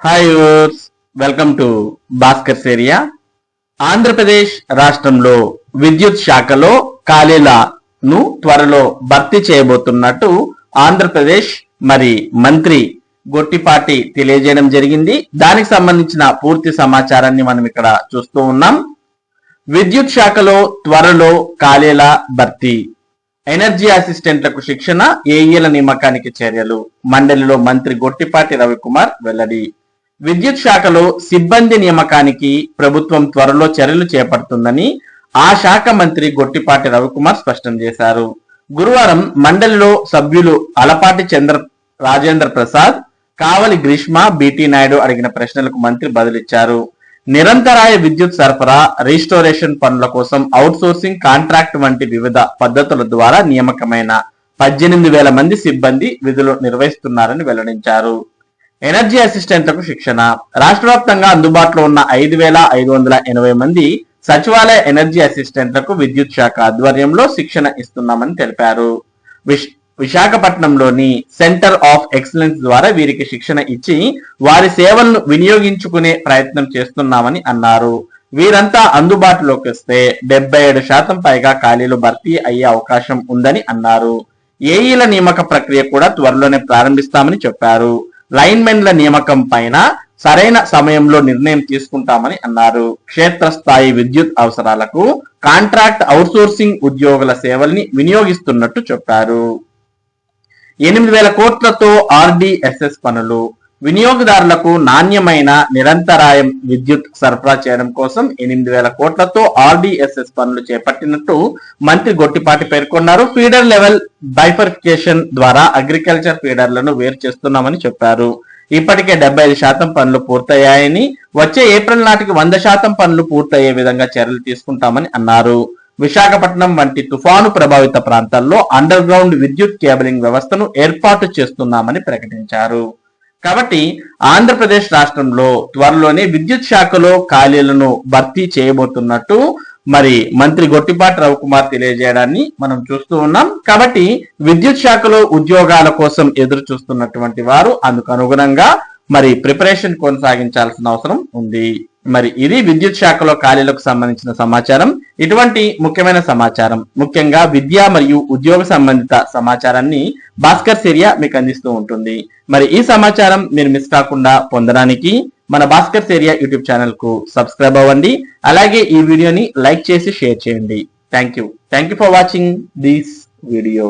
Hi viewers, welcome to Bhaskar's area. Andhra Pradesh రాష్ట్రంలో విద్యుత్ శాఖలో ఖాళీలను త్వరలో భర్తీ చేయబోతున్నట్టు ఆంధ్రప్రదేశ్ మంత్రి గొట్టిపాటి తెలియజేయడం జరిగింది. దానికి సంబంధించిన పూర్తి సమాచారాన్ని మనం ఇక్కడ చూస్తూ ఉన్నాం. విద్యుత్ శాఖలో త్వరలో ఖాళీల భర్తీ, ఎనర్జీ అసిస్టెంట్లకు శిక్షణ, ఏఈల నియామకానికి చర్యలు. మండలిలో మంత్రి గొట్టిపాటి రవికుమార్ వెల్లడి. విద్యుత్ శాఖలో సిబ్బంది నియామకానికి ప్రభుత్వం త్వరలో చర్యలు చేపడుతుందని ఆ శాఖ మంత్రి గొట్టిపాటి రవికుమార్ స్పష్టం చేశారు. గురువారం మండలిలో సభ్యులు అలపాటి రాజేంద్ర ప్రసాద్, కావలి గ్రీష్మ, బిటి నాయుడు అడిగిన ప్రశ్నలకు మంత్రి బదులిచ్చారు. నిరంతరాయ విద్యుత్ సరఫరా, రిస్టోరేషన్ పనుల కోసం అవుట్ సోర్సింగ్, కాంట్రాక్ట్ వంటి వివిధ పద్ధతుల ద్వారా నియామకమైన 18,000 మంది సిబ్బంది విధులు నిర్వహిస్తున్నారని వెల్లడించారు. ఎనర్జీ అసిస్టెంట్లకు శిక్షణ, రాష్ట్ర వ్యాప్తంగా అందుబాటులో ఉన్న 5,580 మంది సచివాలయ ఎనర్జీ అసిస్టెంట్లకు విద్యుత్ శాఖ ఆధ్వర్యంలో శిక్షణ ఇస్తున్నామని తెలిపారు. విశాఖపట్నంలోని సెంటర్ ఆఫ్ ఎక్సలెన్స్ ద్వారా వీరికి శిక్షణ ఇచ్చి వారి సేవలను వినియోగించుకునే ప్రయత్నం చేస్తున్నామని అన్నారు. వీరంతా అందుబాటులోకి వస్తే 77% పైగా ఖాళీలు భర్తీ అయ్యే అవకాశం ఉందని అన్నారు. ఏఈల నియామక ప్రక్రియ కూడా త్వరలోనే ప్రారంభిస్తామని చెప్పారు. లైన్మెన్ల నియామకం పైన సరైన సమయంలో నిర్ణయం తీసుకుంటామని అన్నారు. క్షేత్రస్థాయి విద్యుత్ అవసరాలకు కాంట్రాక్ట్ అవుట్సోర్సింగ్ ఉద్యోగుల సేవల్ని వినియోగిస్తున్నట్టు చెప్పారు. 8,000 కోట్లతో ఆర్డీఎస్ఎస్ పనులు, వినియోగదారులకు నాణ్యమైన నిరంతరాయం విద్యుత్ సరఫరా చేయడం కోసం 8,000 కోట్లతో ఆర్డీఎస్ఎస్ పనులు చేపట్టినట్టు మంత్రి గొట్టిపాటి పేర్కొన్నారు. ఫీడర్ లెవెల్ బైఫర్కేషన్ ద్వారా అగ్రికల్చర్ ఫీడర్లను వేరు చేస్తున్నామని చెప్పారు. ఇప్పటికే 75% పనులు పూర్తయ్యాయని, వచ్చే ఏప్రిల్ నాటికి 100% పనులు పూర్తయ్యే విధంగా చర్యలు తీసుకుంటామని అన్నారు. విశాఖపట్నం వంటి తుఫాను ప్రభావిత ప్రాంతాల్లో అండర్ గ్రౌండ్ విద్యుత్ కేబులింగ్ వ్యవస్థను ఏర్పాటు చేస్తున్నామని ప్రకటించారు. కాబట్టి ఆంధ్రప్రదేశ్ రాష్ట్రంలో త్వరలోనే విద్యుత్ శాఖలో ఖాళీలను భర్తీ చేయబోతున్నట్టు మంత్రి గొట్టిపాటి రవికుమార్ తెలియజేయడాన్ని మనం చూస్తూ ఉన్నాం. కాబట్టి విద్యుత్ శాఖలో ఉద్యోగాల కోసం ఎదురు చూస్తున్నటువంటి వారు అందుకు అనుగుణంగా ప్రిపరేషన్ కొనసాగించాల్సిన అవసరం ఉంది. ఇది విద్యుత్ శాఖలో ఖాళీలకు సంబంధించిన సమాచారం. ఇటువంటి ముఖ్యమైన సమాచారం, ముఖ్యంగా విద్య మరియు ఉద్యోగ సంబంధిత సమాచారాన్ని భాస్కర్స్ ఏరియా మీకు అందిస్తూ ఉంటుంది. ఈ సమాచారం మీరు మిస్ కాకుండా పొందడానికి మన భాస్కర్స్ ఏరియా యూట్యూబ్ ఛానల్ కు సబ్స్క్రైబ్ అవ్వండి. అలాగే ఈ వీడియోని లైక్ చేసి షేర్ చేయండి. Thank you for watching this video.